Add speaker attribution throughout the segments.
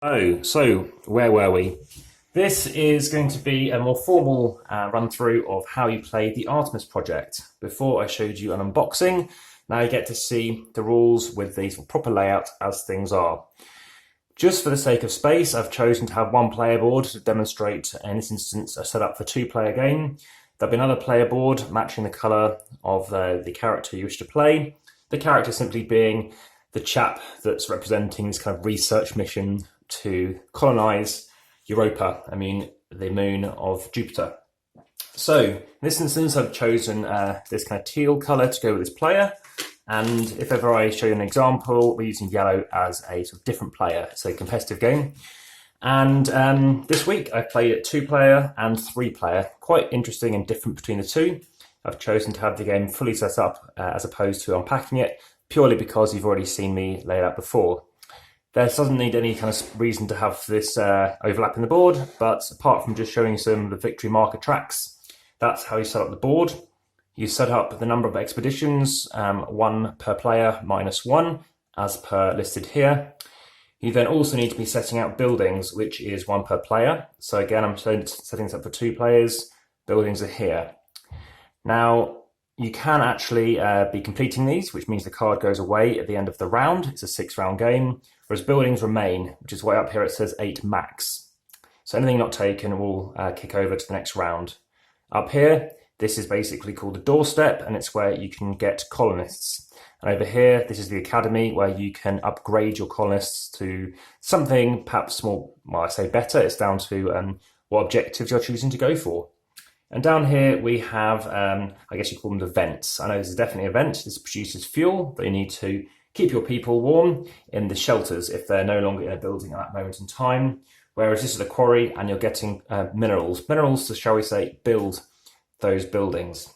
Speaker 1: Oh, so where were we? This is going to be a more formal run through of how you play the Artemis Project. Before I showed you an unboxing, now you get to see the rules with the proper layout as things are. Just for the sake of space, I've chosen to have one player board to demonstrate, in this instance, a setup for two-player game. There'll be another player board matching the colour of the character you wish to play. The character simply being the chap that's representing this kind of research mission to colonize Europa, the moon of Jupiter. So in this instance, I've chosen this kind of teal color to go with this player. And if ever I show you an example, we're using yellow as a sort of different player. It's a competitive game. And this week I played it 2-player and 3-player, quite interesting and different between the two. I've chosen to have the game fully set up as opposed to unpacking it, purely because you've already seen me lay it out before. There doesn't need any kind of reason to have this overlap in the board, but apart from just showing some of the victory marker tracks, that's how you set up the board. You set up the number of expeditions, 1 per player minus 1, as per listed here. You then also need to be setting out buildings, which is 1 per player. So again, I'm setting this up for 2 players. Buildings are here. Now, you can actually be completing these, which means the card goes away at the end of the round. It's a 6-round game, whereas buildings remain, which is why up here it says 8 max. So anything not taken will kick over to the next round. Up here, this is basically called the doorstep, and it's where you can get colonists. And over here, this is the academy, where you can upgrade your colonists to something perhaps more, well, I say better. It's down to what objectives you're choosing to go for. And down here we have, I guess you call them the vents. I know this is definitely a vent. This produces fuel that you need to keep your people warm in the shelters if they're no longer in a building at that moment in time. Whereas this is a quarry and you're getting minerals to, shall we say, build those buildings.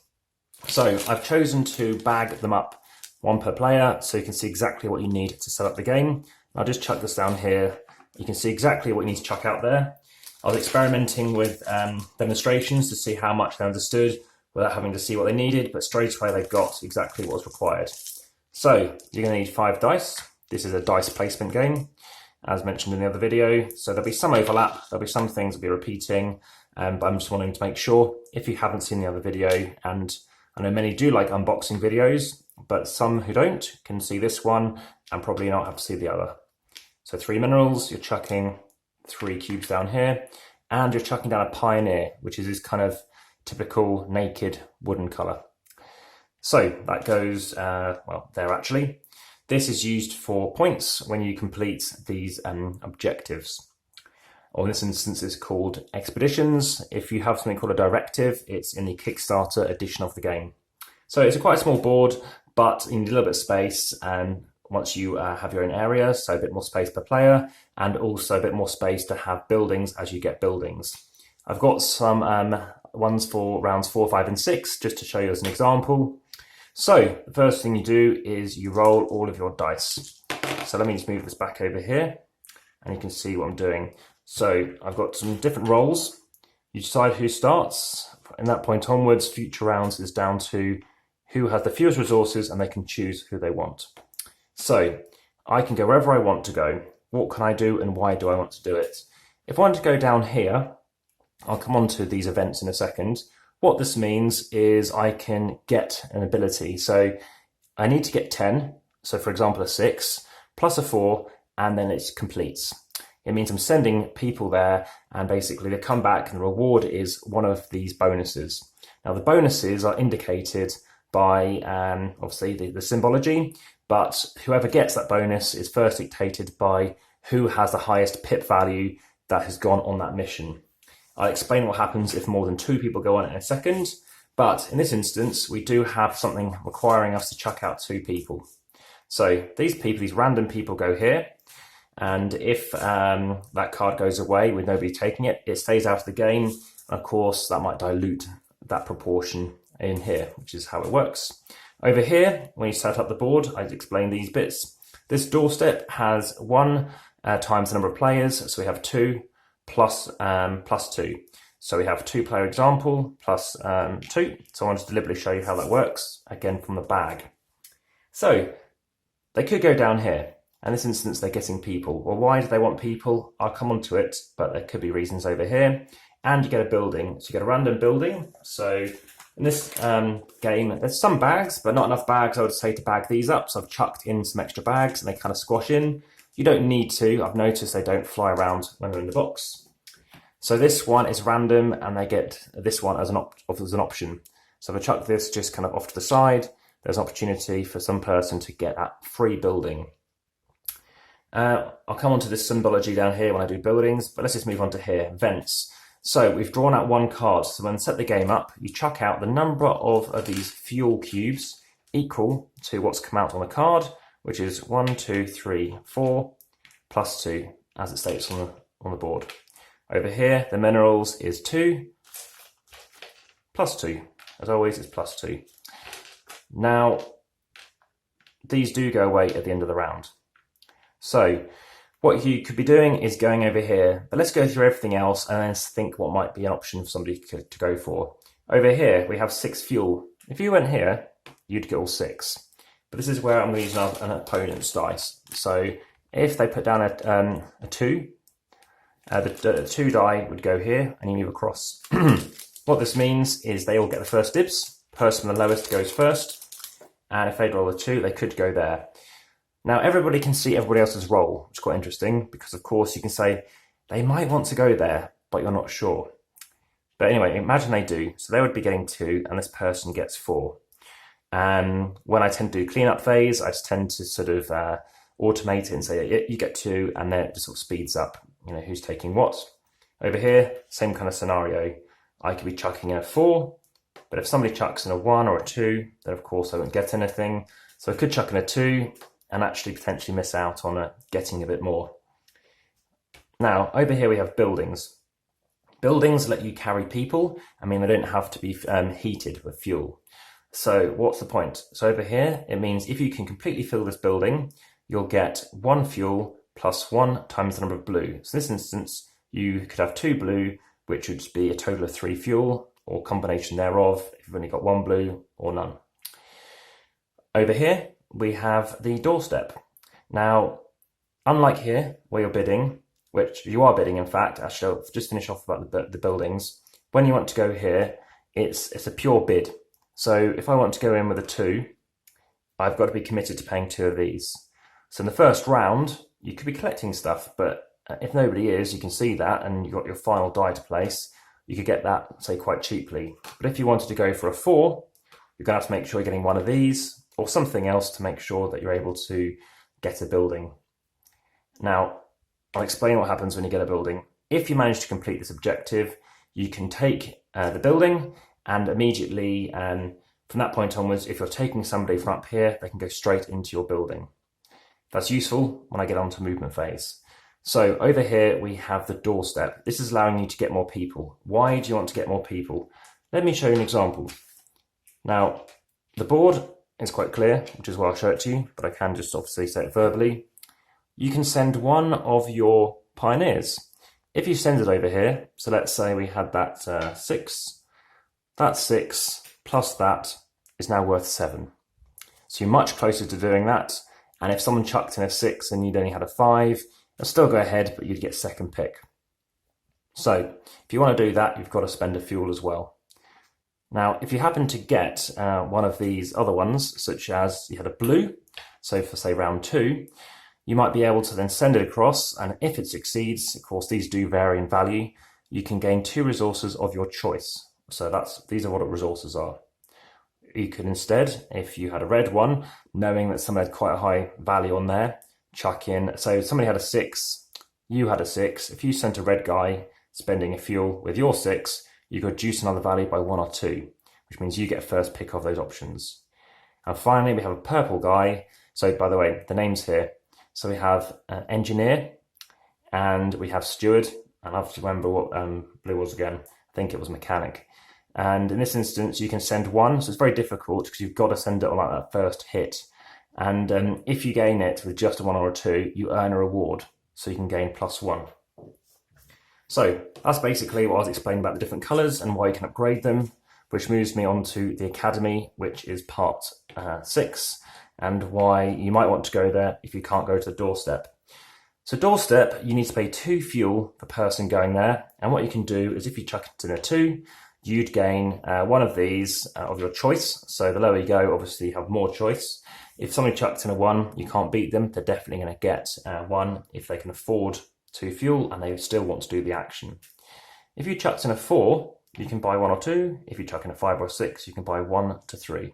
Speaker 1: So I've chosen to bag them up 1 per player so you can see exactly what you need to set up the game. I'll just chuck this down here. You can see exactly what you need to chuck out there. I was experimenting with demonstrations to see how much they understood without having to see what they needed, but straight away they got exactly what was required. So you're going to need 5 dice. This is a dice placement game, as mentioned in the other video. So there'll be some overlap, there'll be some things that'll be repeating, but I'm just wanting to make sure, if you haven't seen the other video, and I know many do like unboxing videos, but some who don't can see this one and probably not have to see the other. So 3 minerals, you're chucking 3 cubes down here, and you're chucking down a pioneer, which is this kind of typical naked wooden colour. So that goes, well, there actually. This is used for points when you complete these objectives. Or in this instance, it's called expeditions. If you have something called a directive, it's in the Kickstarter edition of the game. So it's quite a small board, but you need a little bit of space, and once you have your own area, so a bit more space per player, and also a bit more space to have buildings as you get buildings. I've got some ones for rounds 4, 5, and 6, just to show you as an example. So the first thing you do is you roll all of your dice. So let me just move this back over here, and you can see what I'm doing. So I've got some different rolls. You decide who starts. From that point onwards, future rounds is down to who has the fewest resources, and they can choose who they want. So I can go wherever I want to go. What can I do and why do I want to do it? If I want to go down here, I'll come on to these events in a second. What this means is I can get an ability. So I need to get 10. So for example, a 6 plus a 4, and then it completes. It means I'm sending people there, and basically they come back and the reward is one of these bonuses. Now the bonuses are indicated by obviously the symbology, but whoever gets that bonus is first dictated by who has the highest pip value that has gone on that mission. I'll explain what happens if more than 2 people go on it in a second, but in this instance, we do have something requiring us to chuck out 2 people. So these people, these random people go here, and if that card goes away with nobody taking it, it stays out of the game. Of course, that might dilute that proportion in here, which is how it works. Over here, when you set up the board, I'd explain these bits. This doorstep has 1 times the number of players, so we have 2 plus 2. So we have a 2-player example plus 2. So I want to deliberately show you how that works, again from the bag. So they could go down here. In this instance, they're getting people. Well, why do they want people? I'll come on to it, but there could be reasons over here. And you get a building. So you get a random building. So in this game, there's some bags, but not enough bags, I would say, to bag these up. So I've chucked in some extra bags and they kind of squash in. You don't need to. I've noticed they don't fly around when they're in the box. So this one is random and they get this one as an option. So if I chuck this just kind of off to the side, there's an opportunity for some person to get that free building. I'll come on to this symbology down here when I do buildings, but let's just move on to here, vents. So we've drawn out one card. So when set the game up, you chuck out the number of these fuel cubes equal to what's come out on the card, which is 1, 2, 3, 4, plus 2, as it states on the board. Over here, the minerals is 2, plus 2. As always, it's plus 2. Now, these do go away at the end of the round. So what you could be doing is going over here, but let's go through everything else and then think what might be an option for somebody to go for. Over here, we have 6 fuel. If you went here, you'd get all 6. But this is where I'm going to use an opponent's dice. So if they put down a 2, the 2 die would go here and you move across. What this means is they all get the first dibs. Person with the lowest goes first. And if they roll a 2, they could go there. Now, everybody can see everybody else's roll, which is quite interesting because, of course, you can say they might want to go there, but you're not sure. But anyway, imagine they do. So they would be getting 2 and this person gets 4. And when I tend to do cleanup phase, I just tend to sort of automate it and say, yeah, you get 2, and then it just sort of speeds up, who's taking what. Over here, same kind of scenario. I could be chucking in a 4, but if somebody chucks in a 1 or a 2, then of course I won't get anything. So I could chuck in a 2, and actually potentially miss out on getting a bit more. Now, over here we have buildings. Buildings let you carry people. They don't have to be heated with fuel. So what's the point? So over here, it means if you can completely fill this building, you'll get 1 fuel plus 1 times the number of blue. So in this instance, you could have 2 blue, which would be a total of 3 fuel, or combination thereof, if you've only got 1 blue or none. Over here, we have the doorstep. Now, unlike here, where you're bidding, which you are bidding, in fact, actually, I'll just finish off about the buildings. When you want to go here, it's a pure bid. So if I want to go in with a 2, I've got to be committed to paying 2 of these. So in the first round, you could be collecting stuff, but if nobody is, you can see that, and you've got your final die to place, you could get that, say, quite cheaply. But if you wanted to go for a 4, you're going to have to make sure you're getting one of these, or something else to make sure that you're able to get a building. Now, I'll explain what happens when you get a building. If you manage to complete this objective, you can take the building and immediately, from that point onwards, if you're taking somebody from up here, they can go straight into your building. That's useful when I get on to movement phase. So over here, we have the doorstep. This is allowing you to get more people. Why do you want to get more people? Let me show you an example. Now, the board is quite clear, which is why I'll show it to you, but I can just obviously say it verbally. You can send one of your pioneers. If you send it over here, so let's say we had that 6, that 6 plus that is now worth 7. So you're much closer to doing that. And if someone chucked in a 6 and you'd only had a 5, you'll still go ahead, but you'd get second pick. So if you want to do that, you've got to spend a fuel as well. Now, if you happen to get one of these other ones, such as you had a blue, so for say round 2, you might be able to then send it across, and if it succeeds, of course these do vary in value, you can gain 2 resources of your choice. So these are what resources are. You could instead, if you had a red one, knowing that someone had quite a high value on there, chuck in, so somebody had a 6, you had a 6, if you sent a red guy spending a fuel with your 6, you could reduce another value by 1 or 2, which means you get first pick of those options. And finally, we have a purple guy. So by the way, the names here. So we have engineer and we have steward. And I have to remember what blue was again. I think it was mechanic. And in this instance, you can send 1. So it's very difficult because you've got to send it on like that first hit. And if you gain it with just a 1 or a 2, you earn a reward. So you can gain +1. So that's basically what I was explaining about the different colours and why you can upgrade them, which moves me on to the Academy, which is part 6. and why you might want to go there if you can't go to the doorstep. So doorstep, you need to pay 2 fuel per person going there, and what you can do is if you chuck it in a 2, you'd gain one of these of your choice. So the lower you go, obviously you have more choice. If somebody chucks in a 1, you can't beat them. They're definitely going to get 1 if they can afford 2 fuel and they still want to do the action. If you chucked in a 4, you can buy 1 or 2. If you chuck in a 5 or 6, you can buy 1 to 3.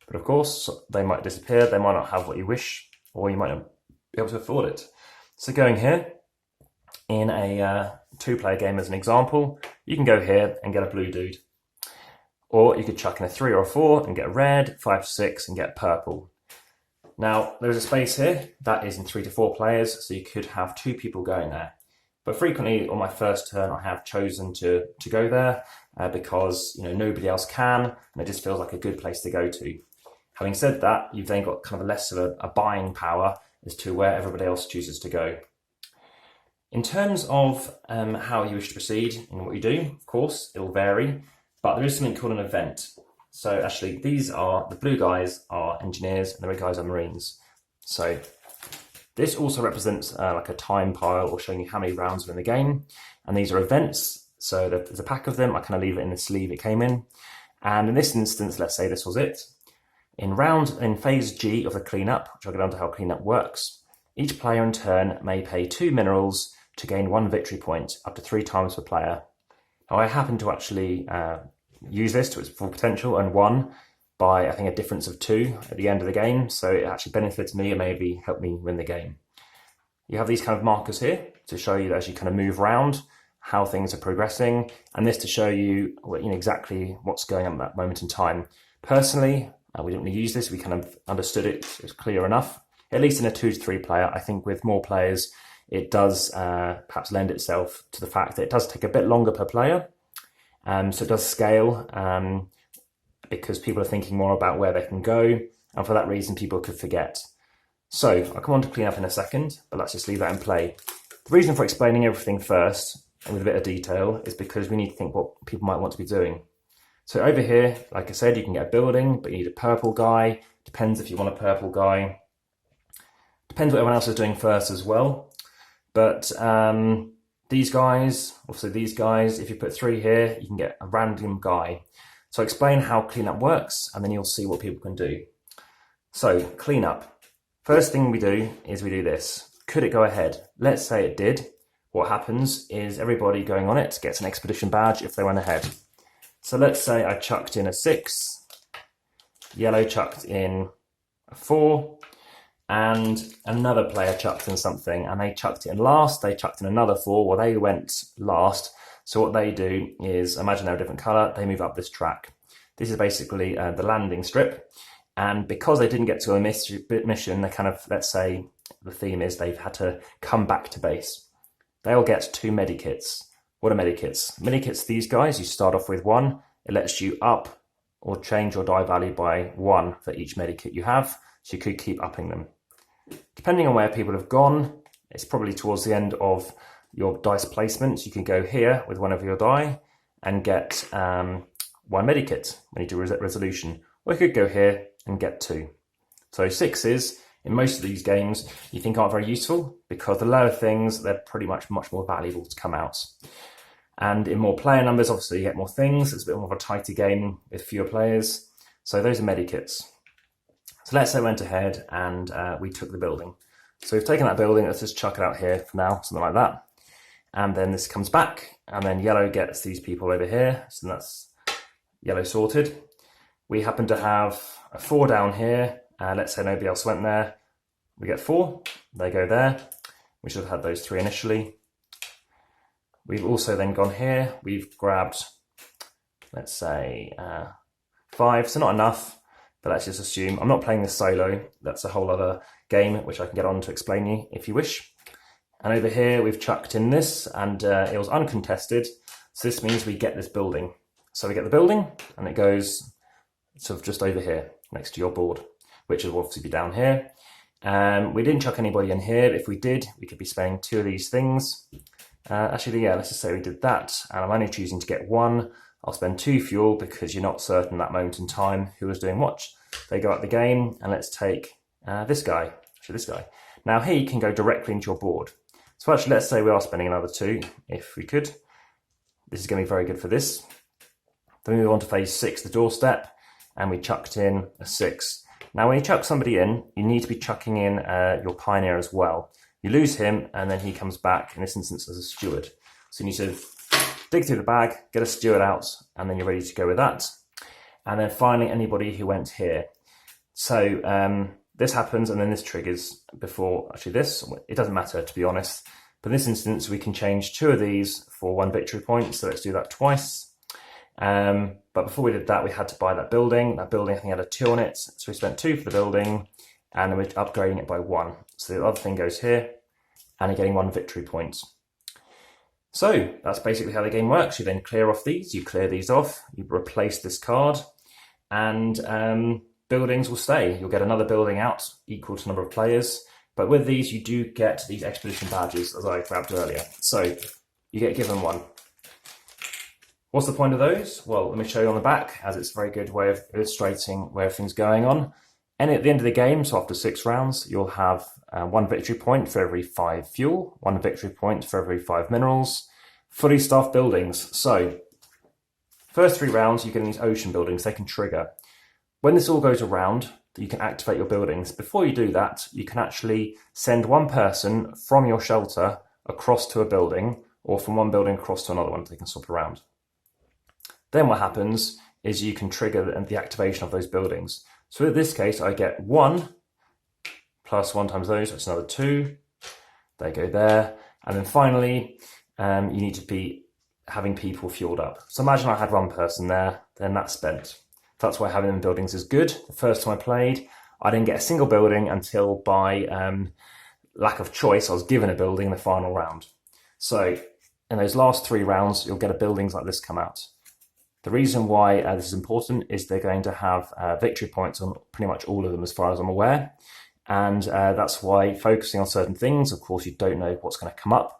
Speaker 1: But of course, they might disappear. They might not have what you wish, or you might not be able to afford it. So going here, in a 2-player game as an example, you can go here and get a blue dude. Or you could chuck in a 3 or a 4 and get a red, 5 to 6 and get purple. Now, there's a space here that is in 3 to 4 players, so you could have 2 people going there. But frequently on my first turn, I have chosen to go there because nobody else can, and it just feels like a good place to go to. Having said that, you've then got kind of less of a buying power as to where everybody else chooses to go. In terms of how you wish to proceed in what you do, of course, it'll vary, but there is something called an event. So actually, the blue guys are engineers and the red guys are marines. So this also represents like a time pile or showing you how many rounds are in the game. And these are events. So there's a pack of them. I kind of leave it in the sleeve it came in. And in this instance, let's say this was it. In phase G of the cleanup, which I'll get on to how cleanup works, each player in turn may pay 2 minerals to gain 1 victory point, up to 3 times per player. Now I happen to actually use this to its full potential and won by, I think, a difference of 2 at the end of the game, so it actually benefited me and maybe helped me win the game. You have these kind of markers here to show you that as you kind of move around how things are progressing, and this to show you, exactly what's going on at that moment in time. Personally, we didn't really use this, we kind of understood it, it's clear enough. At least in a 2 to 3 player, I think with more players, it does perhaps lend itself to the fact that it does take a bit longer per player. So it does scale because people are thinking more about where they can go, and for that reason people could forget. So I'll come on to clean up in a second, but let's just leave that in play. The reason for explaining everything first and with a bit of detail is because we need to think what people might want to be doing. So over here, like I said, you can get a building, but you need a purple guy. Depends if you want a purple guy. Depends what everyone else is doing first as well. But these guys, if you put 3 here, you can get a random guy. So I'll explain how cleanup works, and then you'll see what people can do. So cleanup. First thing we do is we do this. Could it go ahead? Let's say it did. What happens is everybody going on it gets an expedition badge if they went ahead. So let's say I chucked in a 6, yellow chucked in a 4, and another player chucked in something, and they chucked it in last, they chucked in another 4, well, they went last. So what they do is, imagine they're a different colour, they move up this track. This is basically the landing strip, and because they didn't get to a mission, they kind of, let's say the theme is they've had to come back to base. They'll get 2 medikits. What are medikits? Medikits, these guys, you start off with 1, it lets you up or change your die value by 1 for each medikit you have, so you could keep upping them. Depending on where people have gone, it's probably towards the end of your dice placements. You can go here with 1 of your die and get 1 medikit when you do resolution, or you could go here and get 2. So 6s, in most of these games, you think aren't very useful because the lower things, they're pretty much more valuable to come out. And in more player numbers, obviously you get more things. It's a bit more of a tighter game with fewer players. So those are medikits. So let's say we went ahead and we took the building. So we've taken that building, let's just chuck it out here for now, something like that. And then this comes back, and then yellow gets these people over here. So that's yellow sorted. We happen to have a 4 down here. Let's say nobody else went there. We get 4, they go there. We should have had those 3 initially. We've also then gone here, we've grabbed, let's say 5, so not enough, but let's just assume, I'm not playing this solo, that's a whole other game which I can get on to explain you if you wish. And over here we've chucked in this, and it was uncontested, so this means we get this building. So we get the building, and it goes sort of just over here, next to your board, which will obviously be down here. We didn't chuck anybody in here. If we did, we could be spending 2 of these things. Actually, yeah, let's just say we did that, and I'm only choosing to get 1. I'll spend 2 fuel because you're not certain at that moment in time who was doing what. they go out the game, and let's take this guy. Actually, this guy. Now he can go directly into your board. So actually, let's say we are spending another 2, if we could. This is going to be very good for this. Then we move on to phase 6, the doorstep, and we chucked in a 6. Now when you chuck somebody in, you need to be chucking in your pioneer as well. You lose him, and then he comes back, in this instance, as a steward. So you need to dig through the bag, get a steward out, and then you're ready to go with that. And then finally, anybody who went here. So this happens, and then this triggers before, actually this, it doesn't matter to be honest. But in this instance, we can change 2 of these for 1 victory point, so let's do that twice. But before we did that, we had to buy that building. That building, I think, had a 2 on it. So we spent 2 for the building, and then we're upgrading it by 1. So the other thing goes here, and you're getting 1 victory point. So that's basically how the game works. You then clear off these, you clear these off, you replace this card, and buildings will stay. You'll get another building out equal to the number of players. But with these, you do get these expedition badges, as I grabbed earlier. So you get given 1. What's the point of those? Well, let me show you on the back, as it's a very good way of illustrating where everything's going on. And at the end of the game, so after 6 rounds, you'll have 1 victory point for every 5 fuel, 1 victory point for every 5 minerals, fully staffed buildings. So, first 3 rounds, you get these ocean buildings, they can trigger. When this all goes around, you can activate your buildings. Before you do that, you can actually send 1 person from your shelter across to a building, or from 1 building across to another one, so they can swap around. Then what happens is you can trigger the activation of those buildings. So in this case, I get 1 plus 1 times those, so it's another 2. They go there. And then finally, you need to be having people fueled up. So imagine I had 1 person there, then that's spent. That's why having them in buildings is good. The first time I played, I didn't get a single building until by lack of choice, I was given a building in the final round. So in those last 3 rounds, you'll get buildings like this come out. The reason why this is important is they're going to have victory points on pretty much all of them as far as I'm aware. And that's why focusing on certain things, of course you don't know what's going to come up,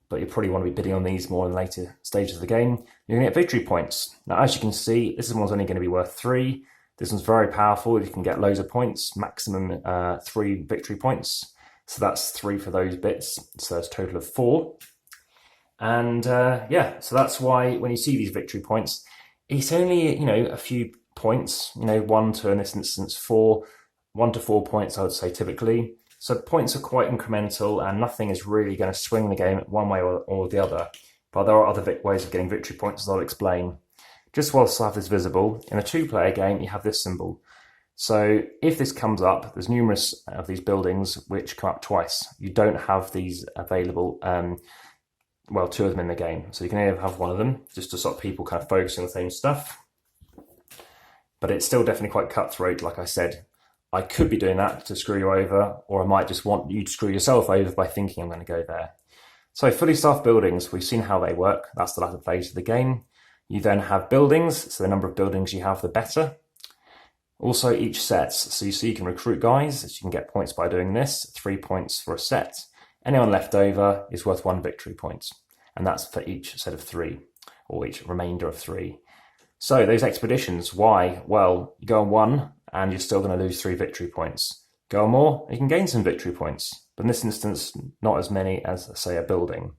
Speaker 1: but you probably want to be bidding on these more in later stages of the game. You're going to get victory points. Now as you can see, this one's only going to be worth 3. This one's very powerful, you can get loads of points, maximum 3 victory points. So that's 3 for those bits, so that's a total of 4. And yeah, so that's why when you see these victory points, it's only, a few points, 1 to, in this instance, 4, 1 to 4 points, I would say, typically. So points are quite incremental, and nothing is really going to swing the game one way or the other. But there are other ways of getting victory points, as I'll explain. Just whilst I have this visible, in a 2-player game, you have this symbol. So if this comes up, there's numerous of these buildings which come up twice. You don't have these available, 2 of them in the game. So you can only have 1 of them, just to stop people kind of focusing on the same stuff. But it's still definitely quite cutthroat, like I said. I could be doing that to screw you over, or I might just want you to screw yourself over by thinking I'm going to go there. So fully staffed buildings, we've seen how they work. That's the latter phase of the game. You then have buildings, so the number of buildings you have, the better. Also each sets, so you see you can recruit guys, so you can get points by doing this, 3 points for a set. Anyone left over is worth 1 victory point, and that's for each set of 3, or each remainder of 3. So those expeditions, why? Well, you go on 1, and you're still going to lose 3 victory points. Go on more, you can gain some victory points, but in this instance, not as many as, say, a building.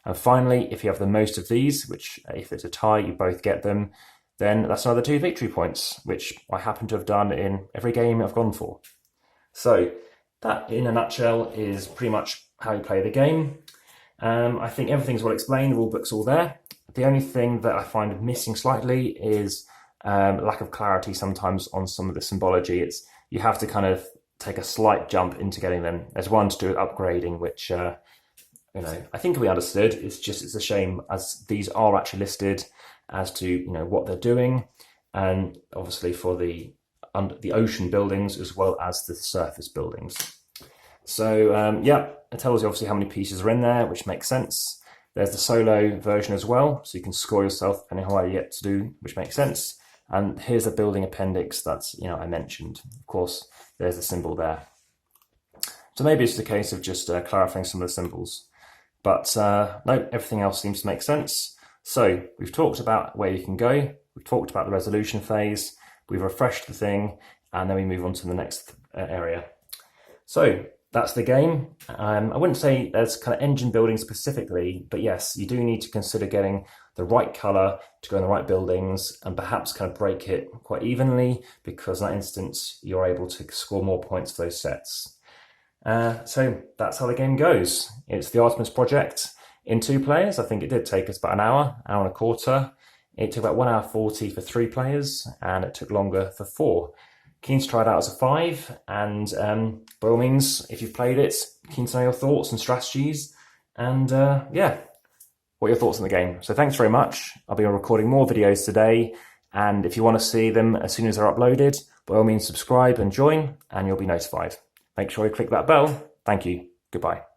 Speaker 1: And finally, if you have the most of these, which if it's a tie, you both get them, then that's another 2 victory points, which I happen to have done in every game I've gone for. So that, in a nutshell, is pretty much how you play the game. I think everything's well explained, the rule book's all there. The only thing that I find missing slightly is lack of clarity sometimes on some of the symbology. You have to kind of take a slight jump into getting them. There's one to do with upgrading, which I think we understood. It's a shame, as these are actually listed as to what they're doing, and obviously for the ocean buildings as well as the surface buildings. So yeah, it tells you obviously how many pieces are in there, which makes sense. There's the solo version as well, so you can score yourself depending on how you get to do, which makes sense. And here's the building appendix that I mentioned. Of course, there's the symbol there. So maybe it's the case of just clarifying some of the symbols. But no, everything else seems to make sense. So we've talked about where you can go. We've talked about the resolution phase. We've refreshed the thing. and then we move on to the next area. So that's the game. I wouldn't say there's kind of engine building specifically, but yes, you do need to consider getting the right color to go in the right buildings and perhaps kind of break it quite evenly, because in that instance, you're able to score more points for those sets. So that's how the game goes. It's the Artemis Project in 2 players. I think it did take us about an hour and a quarter. It took about 1 hour 40 for 3 players, and it took longer for 4. Keen to try it out as a 5, and by all means, if you've played it, keen to know your thoughts and strategies, and yeah, what are your thoughts on the game. So thanks very much. I'll be recording more videos today, and if you want to see them as soon as they're uploaded, by all means subscribe and join, and you'll be notified. Make sure you click that bell. Thank you. Goodbye.